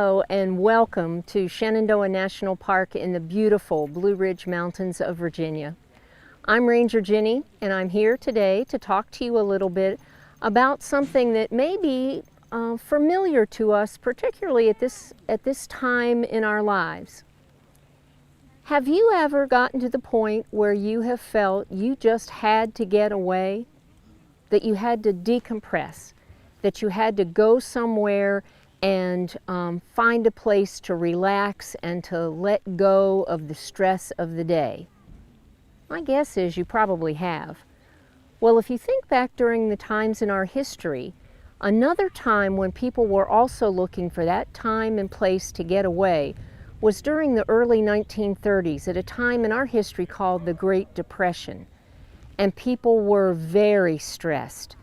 Hello and welcome to Shenandoah National Park in the beautiful Blue Ridge Mountains of Virginia. I'm Ranger Jenny and I'm here today to talk to you a little bit about something that may be familiar to us, particularly at this time in our lives. Have you ever gotten to the point where you have felt you just had to get away, that you had to decompress, that you had to go somewhere and find a place to relax and to let go of the stress of the day? My guess is you probably have. Well, if you think back during the times in our history, another time when people were also looking for that time and place to get away was during the early 1930s, at a time in our history called the Great Depression. And people were very stressed.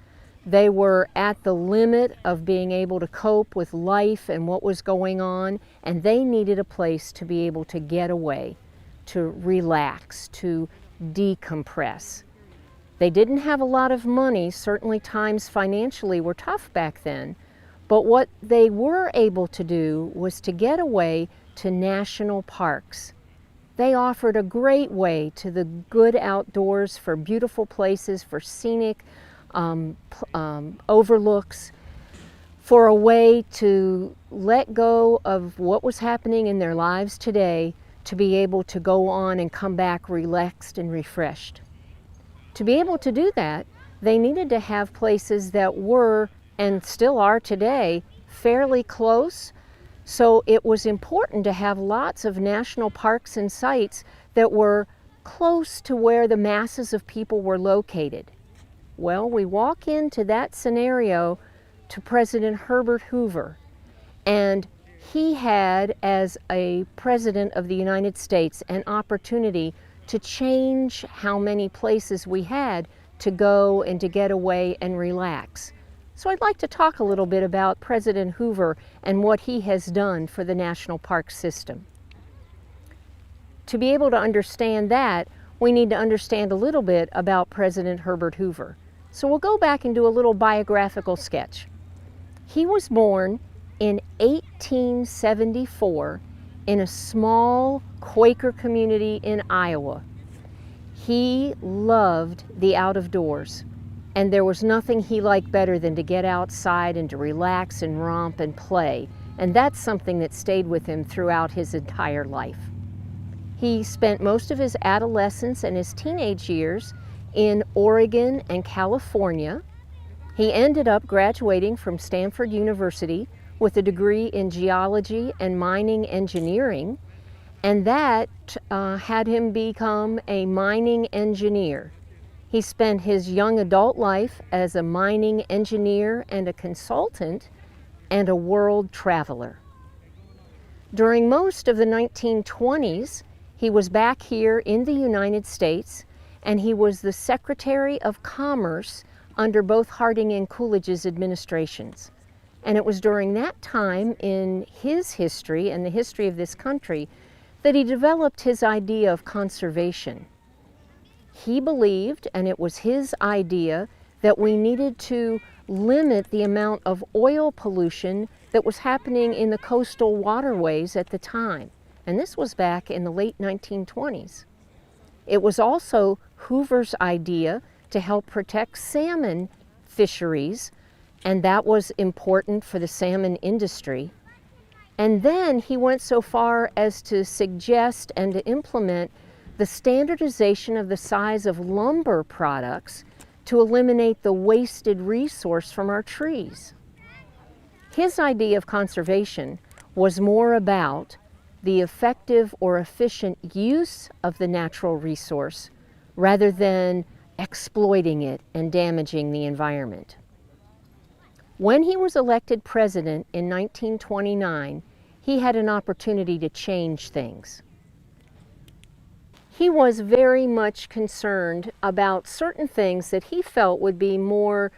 They were at the limit of being able to cope with life and what was going on, and they needed a place to be able to get away, to relax, to decompress. They didn't have a lot of money. Certainly times financially were tough back then, but what they were able to do was to get away to national parks. They offered a great way to the good outdoors, for beautiful places, for scenic overlooks, for a way to let go of what was happening in their lives today, to be able to go on and come back relaxed and refreshed. To be able to do that, they needed to have places that were, and still are today, fairly close. So it was important to have lots of national parks and sites that were close to where the masses of people were located. Well, we walk into that scenario to President Herbert Hoover, and he had, as a president of the United States, an opportunity to change how many places we had to go and to get away and relax. So I'd like to talk a little bit about President Hoover and what he has done for the national park system. To be able to understand that, we need to understand a little bit about President Herbert Hoover. So we'll go back and do a little biographical sketch. He was born in 1874 in a small Quaker community in Iowa. He loved the out of doors, and there was nothing he liked better than to get outside and to relax and romp and play, and that's something that stayed with him throughout his entire life. He spent most of his adolescence and his teenage years in Oregon and California. He ended up graduating from Stanford University with a degree in geology and mining engineering, and that had him become a mining engineer. He spent his young adult life as a mining engineer and a consultant and a world traveler. During most of the 1920s, he was back here in the United States, and he was the Secretary of Commerce under both Harding and Coolidge's administrations. And it was during that time in his history and the history of this country that he developed his idea of conservation. He believed, and it was his idea, that we needed to limit the amount of oil pollution that was happening in the coastal waterways at the time. And this was back in the late 1920s. It was also Hoover's idea to help protect salmon fisheries, and that was important for the salmon industry. And then he went so far as to suggest and to implement the standardization of the size of lumber products to eliminate the wasted resource from our trees. His idea of conservation was more about the effective or efficient use of the natural resource rather than exploiting it and damaging the environment. When he was elected president in 1929, he had an opportunity to change things. He was very much concerned about certain things that he felt would be more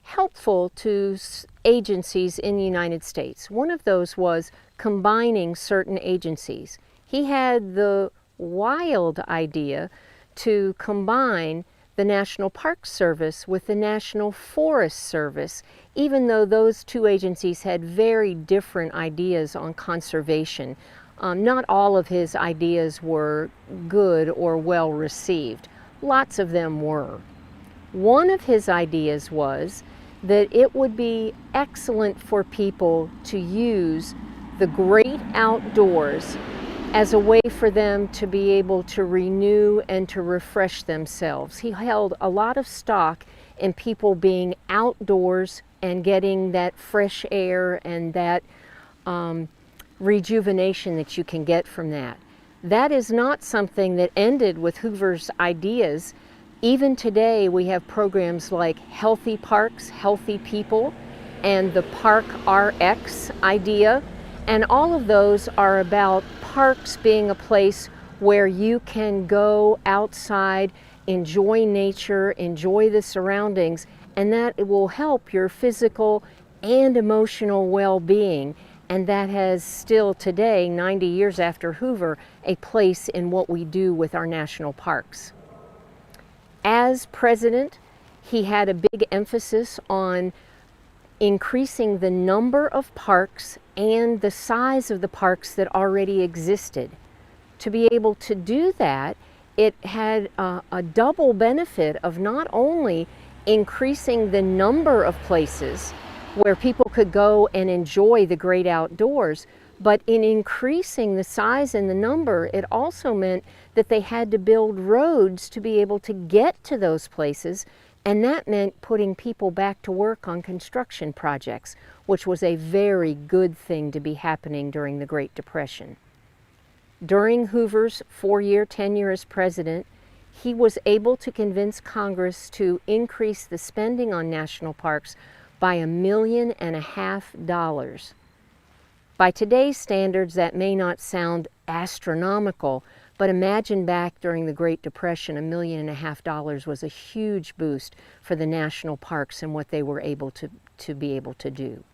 helpful to agencies in the United States. One of those was combining certain agencies. He had the wild idea to combine the National Park Service with the National Forest Service, even though those two agencies had very different ideas on conservation. Not all of his ideas were good or well received. Lots of them were. One of his ideas was that it would be excellent for people to use the great outdoors as a way for them to be able to renew and to refresh themselves. He held a lot of stock in people being outdoors and getting that fresh air and that rejuvenation that you can get from that. That is not something that ended with Hoover's ideas. Even today we have programs like Healthy Parks, Healthy People, and the Park RX idea. And all of those are about parks being a place where you can go outside, enjoy nature, enjoy the surroundings, and that it will help your physical and emotional well-being. And that has still today, 90 years after Hoover, a place in what we do with our national parks. As president, he had a big emphasis on increasing the number of parks and the size of the parks that already existed. To be able to do that, it had a double benefit of not only increasing the number of places where people could go and enjoy the great outdoors, but in increasing the size and the number, it also meant that they had to build roads to be able to get to those places. And that meant putting people back to work on construction projects, which was a very good thing to be happening during the Great Depression. During Hoover's 4-year tenure as president, he was able to convince Congress to increase the spending on national parks by $1.5 million. By today's standards, that may not sound astronomical, but imagine back during the Great Depression, $1.5 million was a huge boost for the national parks and what they were able to be able to do.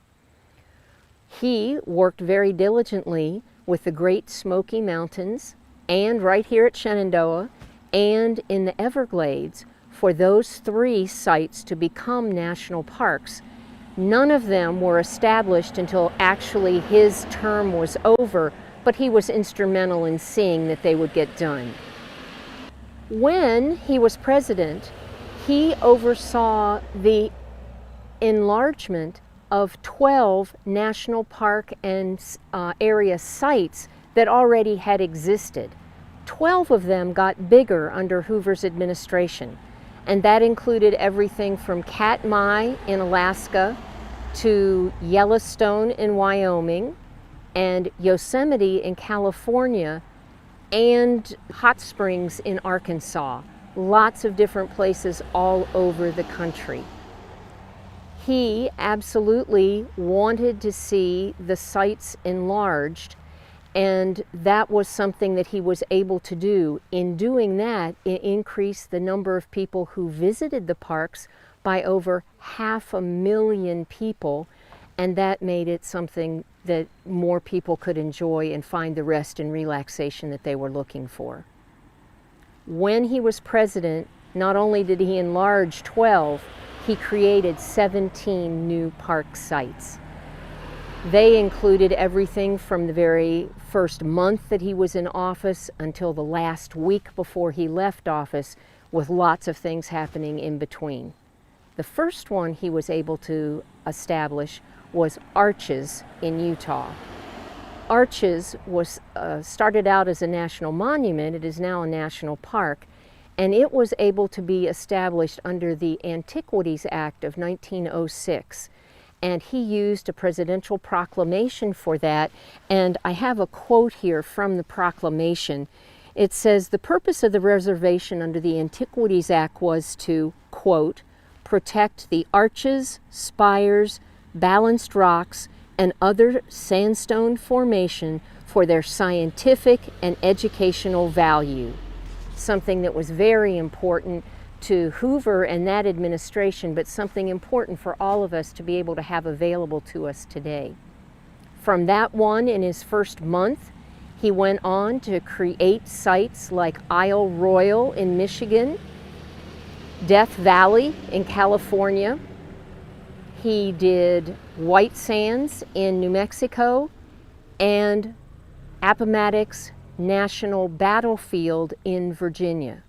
He worked very diligently with the Great Smoky Mountains and right here at Shenandoah and in the Everglades for those 3 sites to become national parks. None of them were established until actually his term was over, but he was instrumental in seeing that they would get done. When he was president, he oversaw the enlargement of 12 national park and area sites that already had existed. 12 of them got bigger under Hoover's administration, and that included everything from Katmai in Alaska to Yellowstone in Wyoming and Yosemite in California and Hot Springs in Arkansas. Lots of different places all over the country. He absolutely wanted to see the sites enlarged, and that was something that he was able to do. In doing that, it increased the number of people who visited the parks by over 500,000 people, and that made it something that more people could enjoy and find the rest and relaxation that they were looking for. When he was president, not only did he enlarge 12, he created 17 new park sites. They included everything from the very first month that he was in office until the last week before he left office, with lots of things happening in between. The first one he was able to establish was Arches in Utah. Arches was started out as a national monument. It is now a national park, and it was able to be established under the Antiquities Act of 1906. And he used a presidential proclamation for that, and I have a quote here from the proclamation. It says, "The purpose of the reservation under the Antiquities Act was to," quote, "protect the arches, spires, balanced rocks, and other sandstone formation for their scientific and educational value." Something that was very important to Hoover and that administration, but something important for all of us to be able to have available to us today. From that one, in his first month, he went on to create sites like Isle Royal in Michigan, Death Valley in California. He did White Sands in New Mexico and Appomattox National Battlefield in Virginia.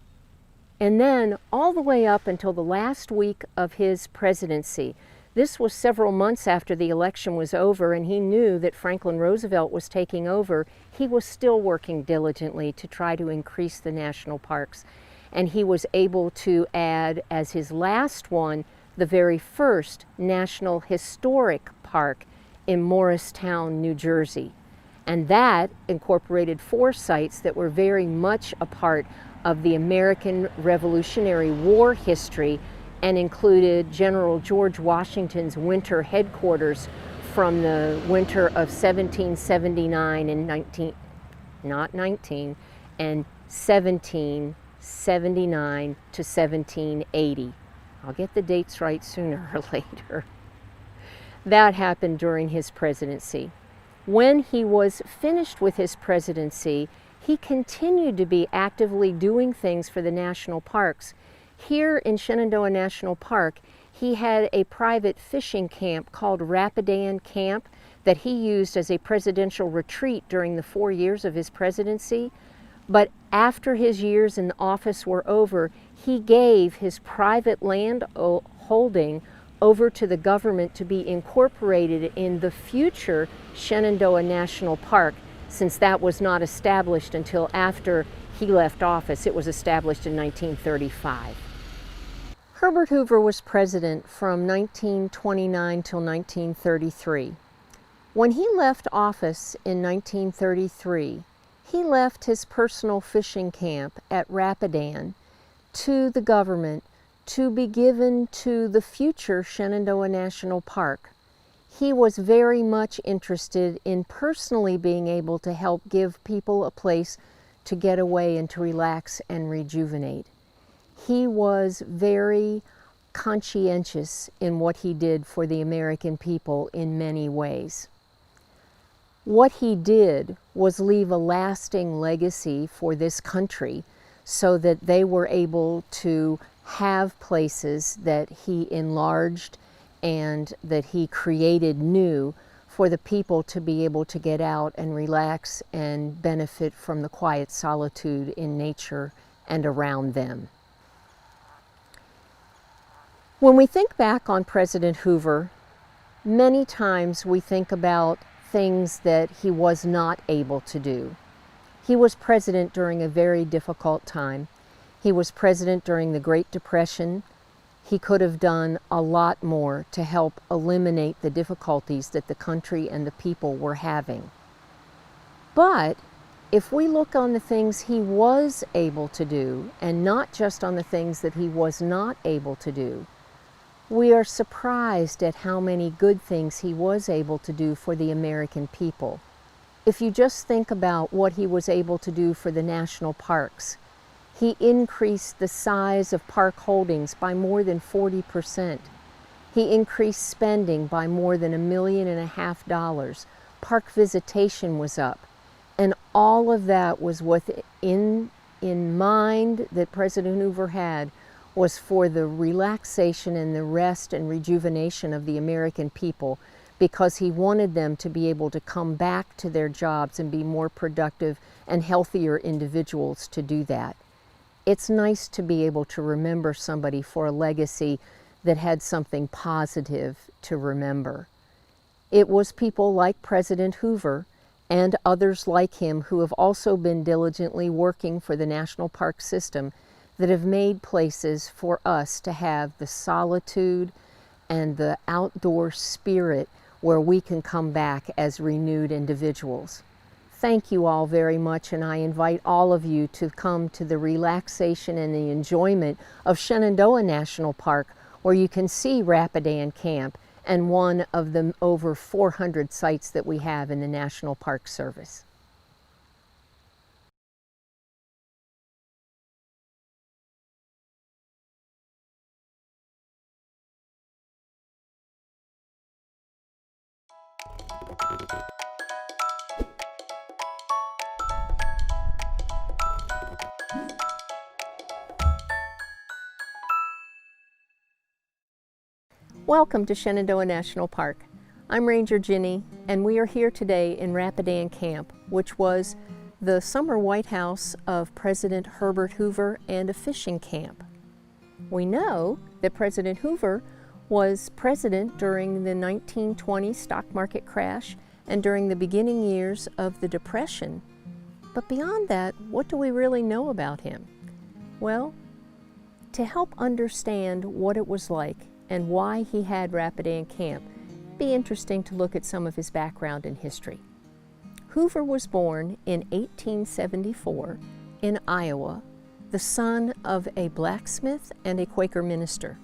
And then all the way up until the last week of his presidency. This was several months after the election was over, and he knew that Franklin Roosevelt was taking over. He was still working diligently to try to increase the national parks. And he was able to add, as his last one, the very first National Historic Park in Morristown, New Jersey. And that incorporated 4 sites that were very much a part of the American Revolutionary War history and included General George Washington's winter headquarters from the winter of 1779 and 1779 to 1780. I'll get the dates right sooner or later. That happened during his presidency. When he was finished with his presidency, he continued to be actively doing things for the national parks. Here in Shenandoah National Park, he had a private fishing camp called Rapidan Camp that he used as a presidential retreat during the 4 years of his presidency. But after his years in office were over, he gave his private land holding over to the government to be incorporated in the future Shenandoah National Park, since that was not established until after he left office. It was established in 1935. Herbert Hoover was president from 1929 till 1933. When he left office in 1933, he left his personal fishing camp at Rapidan to the government to be given to the future Shenandoah National Park. He was very much interested in personally being able to help give people a place to get away and to relax and rejuvenate. He was very conscientious in what he did for the American people in many ways. What he did was leave a lasting legacy for this country so that they were able to have places that he enlarged and that he created new for the people to be able to get out and relax and benefit from the quiet solitude in nature and around them. When we think back on President Hoover, many times we think about things that he was not able to do. He was president during a very difficult time. He was president during the Great Depression. He could have done a lot more to help eliminate the difficulties that the country and the people were having. But if we look on the things he was able to do, and not just on the things that he was not able to do, we are surprised at how many good things he was able to do for the American people. If you just think about what he was able to do for the national parks, he increased the size of park holdings by more than 40%. He increased spending by more than $1.5 million. Park visitation was up. And all of that was in mind that President Hoover had was for the relaxation and the rest and rejuvenation of the American people, because he wanted them to be able to come back to their jobs and be more productive and healthier individuals to do that. It's nice to be able to remember somebody for a legacy that had something positive to remember. It was people like President Hoover and others like him who have also been diligently working for the national park system that have made places for us to have the solitude and the outdoor spirit where we can come back as renewed individuals. Thank you all very much, and I invite all of you to come to the relaxation and the enjoyment of Shenandoah National Park, where you can see Rapidan Camp and one of the over 400 sites that we have in the National Park Service. Welcome to Shenandoah National Park. I'm Ranger Ginny, and we are here today in Rapidan Camp, which was the summer White House of President Herbert Hoover and a fishing camp. We know that President Hoover was president during the 1920 stock market crash and during the beginning years of the Depression. But beyond that, what do we really know about him? Well, to help understand what it was like and why he had Rapidan Camp, it'd be interesting to look at some of his background and history. Hoover was born in 1874 in Iowa, the son of a blacksmith and a Quaker minister.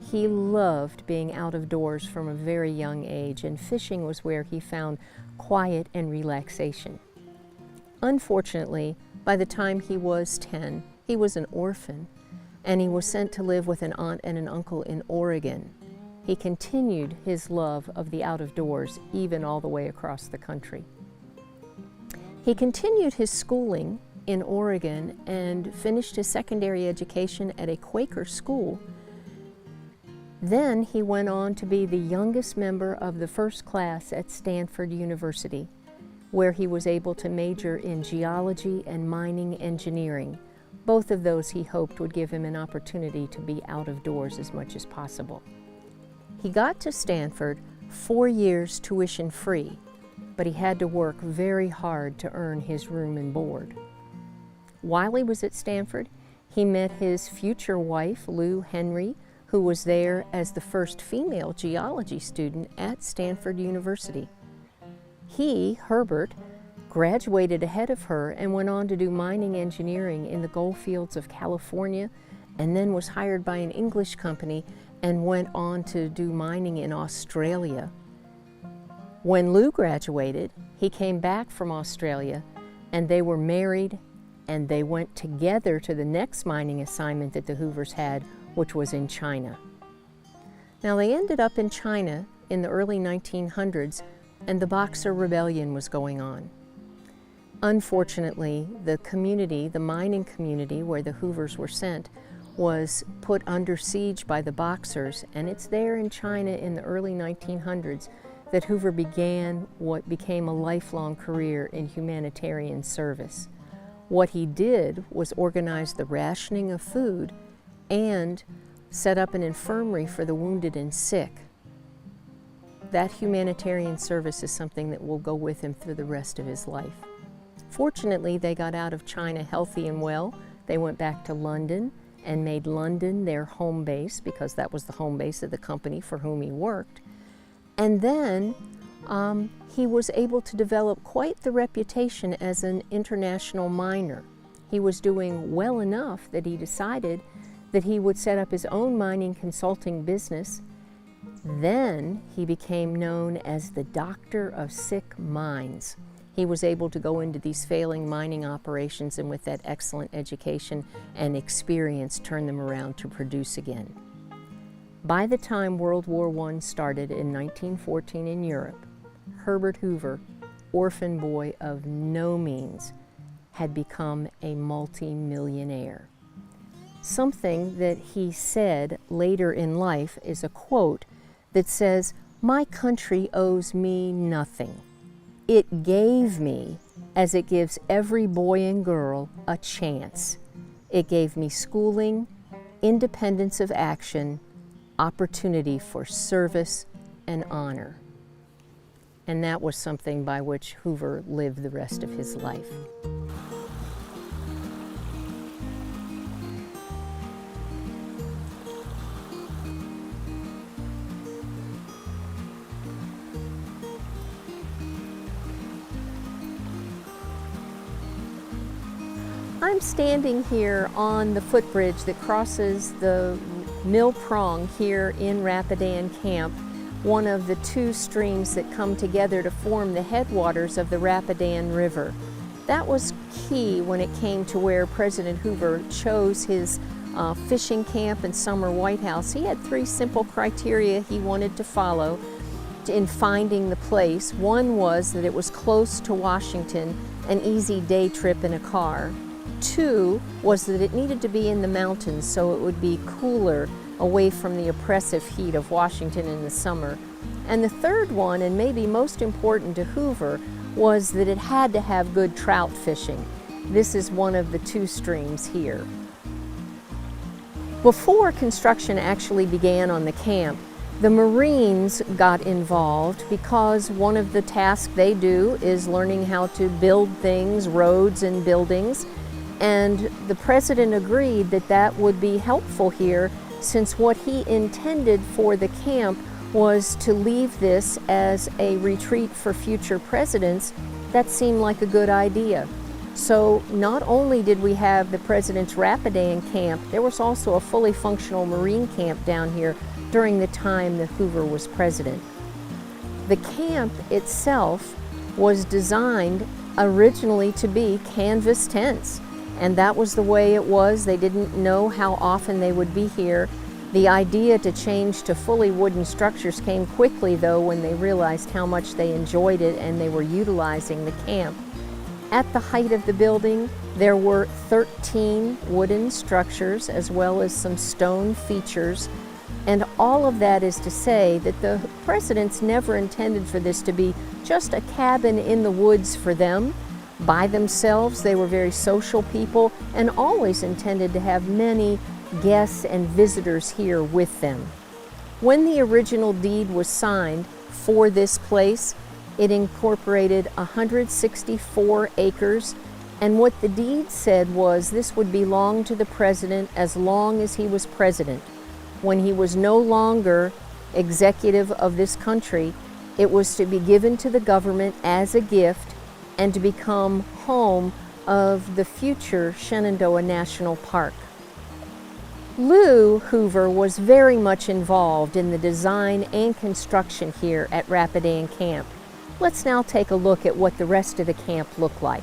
He loved being out of doors from a very young age, and fishing was where he found quiet and relaxation. Unfortunately, by the time he was 10, he was an orphan, and he was sent to live with an aunt and an uncle in Oregon. He continued his love of the out of doors even all the way across the country. He continued his schooling in Oregon and finished his secondary education at a Quaker school. Then he went on to be the youngest member of the first class at Stanford University, where he was able to major in geology and mining engineering. Both of those he hoped would give him an opportunity to be out of doors as much as possible. He got to Stanford 4 years tuition free, but he had to work very hard to earn his room and board. While he was at Stanford, he met his future wife, Lou Henry, who was there as the first female geology student at Stanford University. He, Herbert, graduated ahead of her and went on to do mining engineering in the gold fields of California, and then was hired by an English company and went on to do mining in Australia. When Lou graduated, he came back from Australia, and they were married, and they went together to the next mining assignment that the Hoovers had, which was in China. Now, they ended up in China in the early 1900s, and the Boxer Rebellion was going on. Unfortunately, the community, the mining community where the Hoovers were sent, was put under siege by the Boxers, and it's there in China in the early 1900s that Hoover began what became a lifelong career in humanitarian service. What he did was organize the rationing of food and set up an infirmary for the wounded and sick. That humanitarian service is something that will go with him through the rest of his life. Fortunately, they got out of China healthy and well. They went back to London and made London their home base, because that was the home base of the company for whom he worked. And then he was able to develop quite the reputation as an international miner. He was doing well enough that he decided that he would set up his own mining consulting business. Then he became known as the Doctor of Sick Mines. He was able to go into these failing mining operations, and with that excellent education and experience, turn them around to produce again. By the time World War I started in 1914 in Europe, Herbert Hoover, orphan boy of no means, had become a multi-millionaire. Something that he said later in life is a quote that says, "My country owes me nothing. It gave me, as it gives every boy and girl, a chance. It gave me schooling, independence of action, opportunity for service and honor." And that was something by which Hoover lived the rest of his life. I'm standing here on the footbridge that crosses the Mill Prong here in Rapidan Camp, one of the two streams that come together to form the headwaters of the Rapidan River. That was key when it came to where President Hoover chose his fishing camp and summer White House. He had 3 simple criteria he wanted to follow in finding the place. One was that it was close to Washington, an easy day trip in a car. Two was that it needed to be in the mountains so it would be cooler, away from the oppressive heat of Washington in the summer. And the third one, and maybe most important to Hoover, was that it had to have good trout fishing. This is one of the two streams here. Before construction actually began on the camp, the Marines got involved because one of the tasks they do is learning how to build things, roads and buildings. And the president agreed that that would be helpful here, since what he intended for the camp was to leave this as a retreat for future presidents. That seemed like a good idea. So not only did we have the President's Rapidan camp, there was also a fully functional Marine camp down here during the time that Hoover was president. The camp itself was designed originally to be canvas tents, and that was the way it was. They didn't know how often they would be here. The idea to change to fully wooden structures came quickly, though, when they realized how much they enjoyed it and they were utilizing the camp. At the height of the building, there were 13 wooden structures as well as some stone features. And all of that is to say that the presidents never intended for this to be just a cabin in the woods for them. By themselves, they were very social people and always intended to have many guests and visitors here with them. When the original deed was signed for this place, it incorporated 164 acres, and what the deed said was this would belong to the president as long as he was president. When he was no longer executive of this country, it was to be given to the government as a gift and to become home of the future Shenandoah National Park. Lou Hoover was very much involved in the design and construction here at Rapidan Camp. Let's now take a look at what the rest of the camp looked like.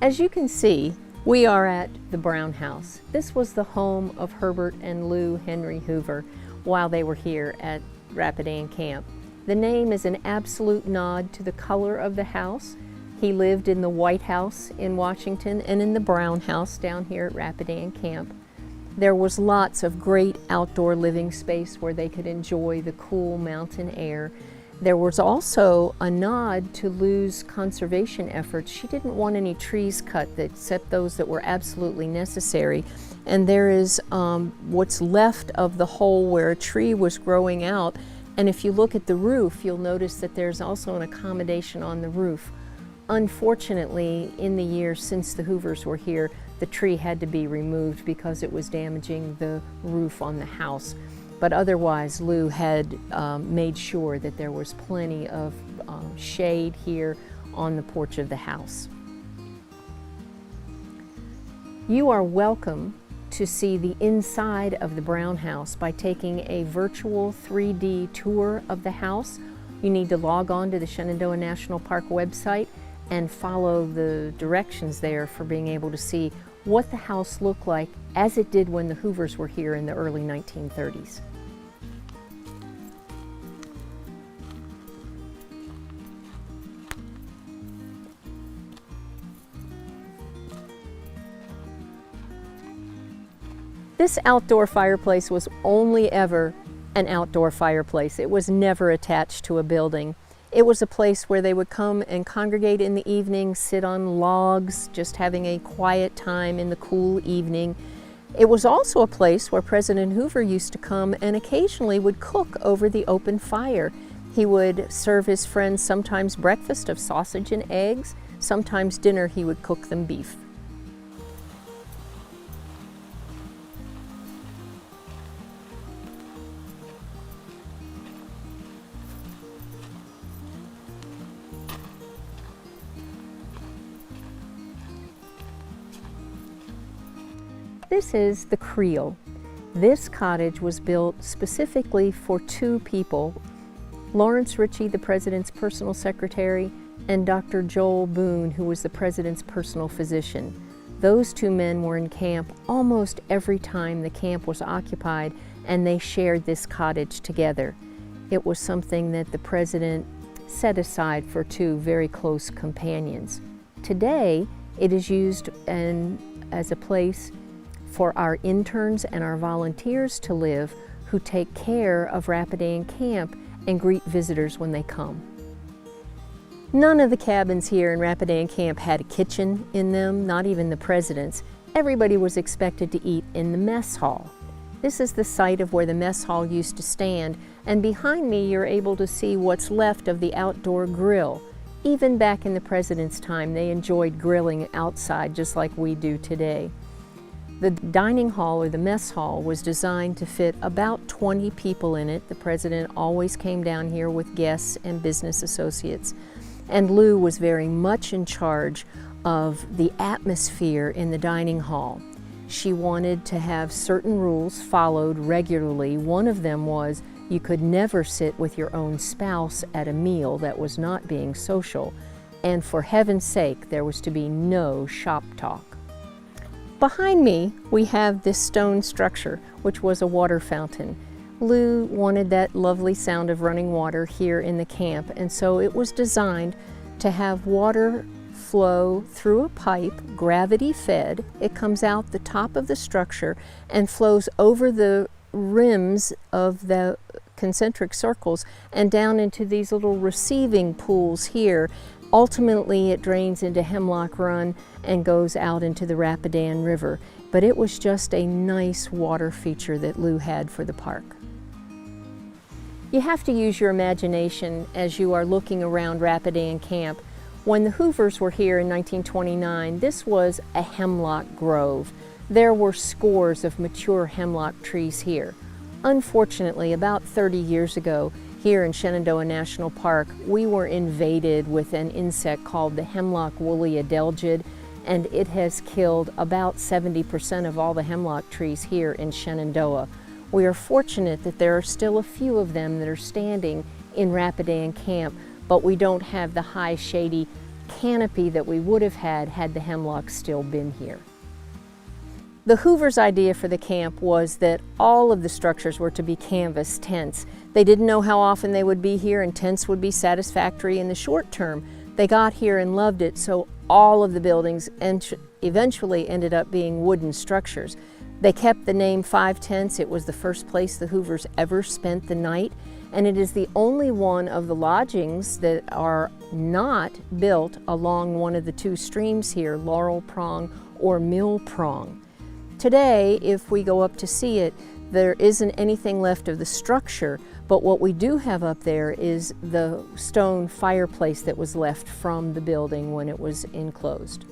As you can see, we are at the Brown House. This was the home of Herbert and Lou Henry Hoover while they were here at Rapidan Camp. The name is an absolute nod to the color of the house. He lived in the White House in Washington and in the Brown House down here at Rapidan Camp. There was lots of great outdoor living space where they could enjoy the cool mountain air. There was also a nod to Lou's conservation efforts. She didn't want any trees cut except those that were absolutely necessary. And there is what's left of the hole where a tree was growing out. And if you look at the roof, you'll notice that there's also an accommodation on the roof. Unfortunately, in the years since the Hoovers were here, the tree had to be removed because it was damaging the roof on the house. But otherwise, Lou had made sure that there was plenty of shade here on the porch of the house. You are welcome to see the inside of the Brown House by taking a virtual 3D tour of the house. You need to log on to the Shenandoah National Park website and follow the directions there for being able to see what the house looked like as it did when the Hoovers were here in the early 1930s. This outdoor fireplace was only ever an outdoor fireplace. It was never attached to a building. It was a place where they would come and congregate in the evening, sit on logs, just having a quiet time in the cool evening. It was also a place where President Hoover used to come and occasionally would cook over the open fire. He would serve his friends sometimes breakfast of sausage and eggs, sometimes dinner he would cook them beef. This is the Creel. This cottage was built specifically for two people, Lawrence Ritchie, the president's personal secretary, and Dr. Joel Boone, who was the president's personal physician. Those two men were in camp almost every time the camp was occupied, and they shared this cottage together. It was something that the president set aside for two very close companions. Today, It is used as a place for our interns and our volunteers to live who take care of Rapidan Camp and greet visitors when they come. None of the cabins here in Rapidan Camp had a kitchen in them, not even the president's. Everybody was expected to eat in the mess hall. This is the site of where the mess hall used to stand, and behind me you're able to see what's left of the outdoor grill. Even back in the president's time, they enjoyed grilling outside just like we do today. The dining hall, or the mess hall, was designed to fit about 20 people in it. The president always came down here with guests and business associates. And Lou was very much in charge of the atmosphere in the dining hall. She wanted to have certain rules followed regularly. One of them was you could never sit with your own spouse at a meal that was not being social. And for heaven's sake, there was to be no shop talk. Behind me, we have this stone structure, which was a water fountain. Lou wanted that lovely sound of running water here in the camp, and so it was designed to have water flow through a pipe, gravity fed. It comes out the top of the structure and flows over the rims of the concentric circles and down into these little receiving pools here. Ultimately, it drains into Hemlock Run and goes out into the Rapidan River. But it was just a nice water feature that Lou had for the park. You have to use your imagination as you are looking around Rapidan Camp. When the Hoovers were here in 1929, this was a hemlock grove. There were scores of mature hemlock trees here. Unfortunately, about 30 years ago, here in Shenandoah National Park, we were invaded with an insect called the hemlock woolly adelgid, and it has killed about 70% of all the hemlock trees here in Shenandoah. We are fortunate that there are still a few of them that are standing in Rapidan Camp, but we don't have the high shady canopy that we would have had the hemlock still been here. The Hoovers' idea for the camp was that all of the structures were to be canvas tents. They didn't know how often they would be here, and tents would be satisfactory in the short term. They got here and loved it, so all of the buildings eventually ended up being wooden structures. They kept the name 5 Tents. It was the first place the Hoovers ever spent the night, and it is the only one of the lodgings that are not built along one of the two streams here, Laurel Prong or Mill Prong. Today, if we go up to see it, there isn't anything left of the structure, but what we do have up there is the stone fireplace that was left from the building when it was enclosed.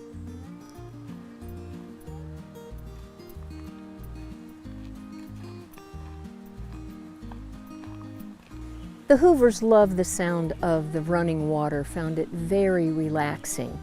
The Hoovers loved the sound of the running water, found it very relaxing.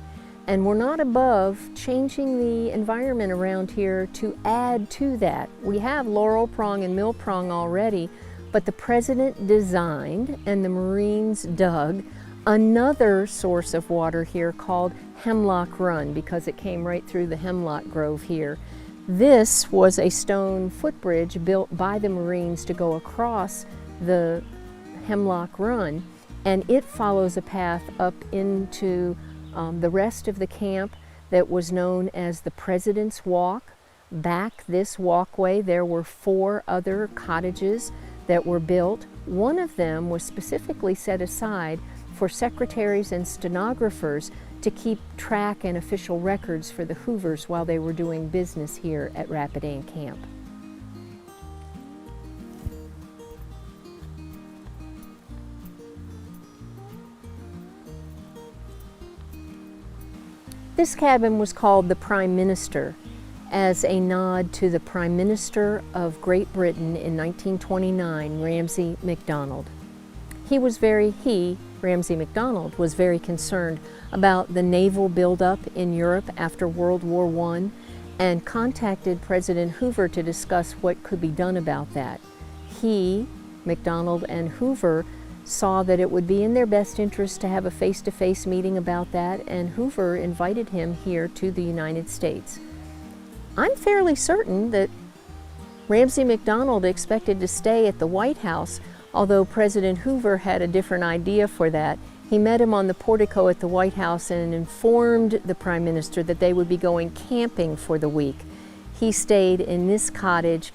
And we're not above changing the environment around here to add to that. We have Laurel Prong and Mill Prong already, but the president designed and the Marines dug another source of water here called Hemlock Run, because it came right through the hemlock grove here. This was a stone footbridge built by the Marines to go across the Hemlock Run, and it follows a path up into the rest of the camp that was known as the President's Walk. Back this walkway, there were 4 other cottages that were built. One of them was specifically set aside for secretaries and stenographers to keep track and official records for the Hoovers while they were doing business here at Rapidan Camp. This cabin was called the Prime Minister as a nod to the Prime Minister of Great Britain in 1929, Ramsay MacDonald. Ramsay MacDonald, was very concerned about the naval buildup in Europe after World War I and contacted President Hoover to discuss what could be done about that. He, MacDonald, and Hoover saw that it would be in their best interest to have a face-to-face meeting about that, and Hoover invited him here to the United States. I'm fairly certain that Ramsay MacDonald expected to stay at the White House, although President Hoover had a different idea for that. He met him on the portico at the White House and informed the Prime Minister that they would be going camping for the week. He stayed in this cottage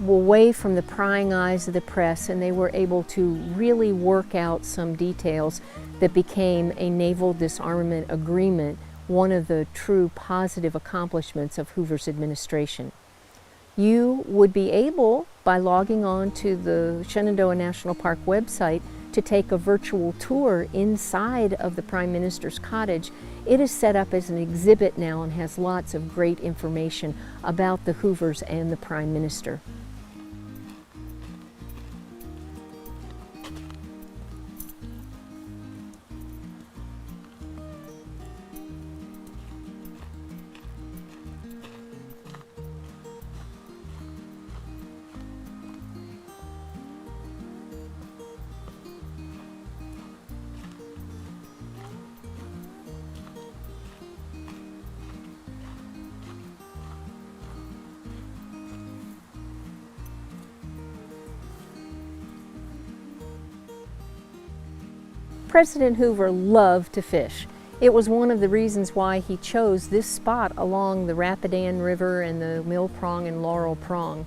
away from the prying eyes of the press, and they were able to really work out some details that became a naval disarmament agreement, one of the true positive accomplishments of Hoover's administration. You would be able, by logging on to the Shenandoah National Park website, to take a virtual tour inside of the Prime Minister's cottage. It is set up as an exhibit now and has lots of great information about the Hoovers and the Prime Minister. President Hoover loved to fish. It was one of the reasons why he chose this spot along the Rapidan River and the Mill Prong and Laurel Prong.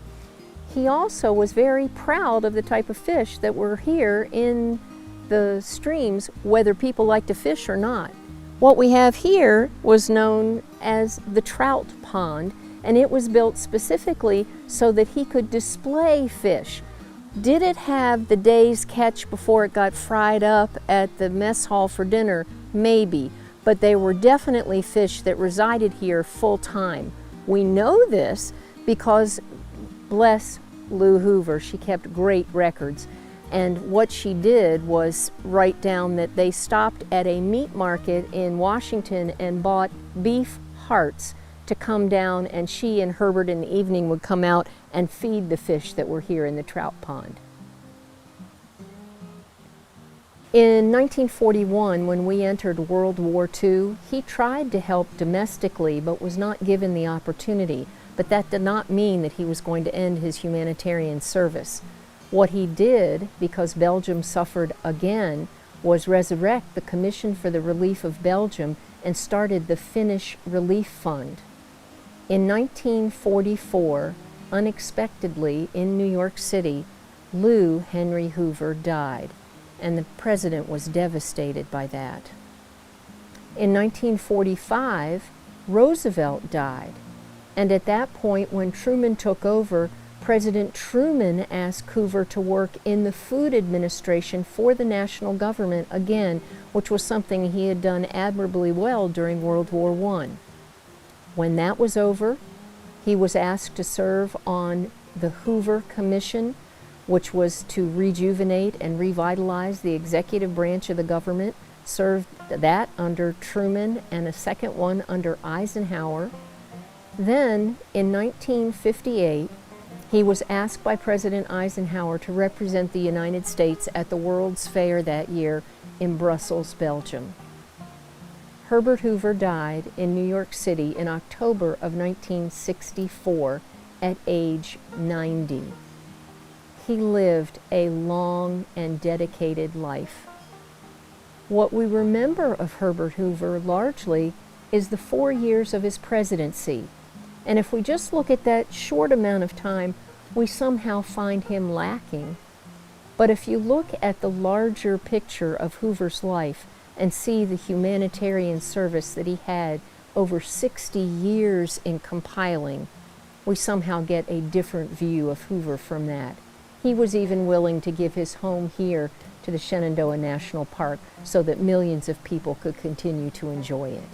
He also was very proud of the type of fish that were here in the streams, whether people like to fish or not. What we have here was known as the trout pond, and it was built specifically so that he could display fish. Did it have the day's catch before it got fried up at the mess hall for dinner? Maybe, but they were definitely fish that resided here full time. We know this because, bless Lou Hoover, she kept great records. And what she did was write down that they stopped at a meat market in Washington and bought beef hearts to come down, and she and Herbert in the evening would come out and feed the fish that were here in the trout pond. In 1941, when we entered World War II, he tried to help domestically but was not given the opportunity. But that did not mean that he was going to end his humanitarian service. What he did, because Belgium suffered again, was resurrect the Commission for the Relief of Belgium and started the Finnish Relief Fund. In 1944, unexpectedly in New York City, Lou Henry Hoover died, and the president was devastated by that. In 1945, Roosevelt died, and at that point, when Truman took over, President Truman asked Hoover to work in the Food Administration for the national government again, which was something he had done admirably well during World War I. When that was over, he was asked to serve on the Hoover Commission, which was to rejuvenate and revitalize the executive branch of the government, served that under Truman and a second one under Eisenhower. Then, in 1958, he was asked by President Eisenhower to represent the United States at the World's Fair that year in Brussels, Belgium. Herbert Hoover died in New York City in October of 1964 at age 90. He lived a long and dedicated life. What we remember of Herbert Hoover largely is the 4 years of his presidency. And if we just look at that short amount of time, we somehow find him lacking. But if you look at the larger picture of Hoover's life and see the humanitarian service that he had over 60 years in compiling, we somehow get a different view of Hoover from that. He was even willing to give his home here to the Shenandoah National Park so that millions of people could continue to enjoy it.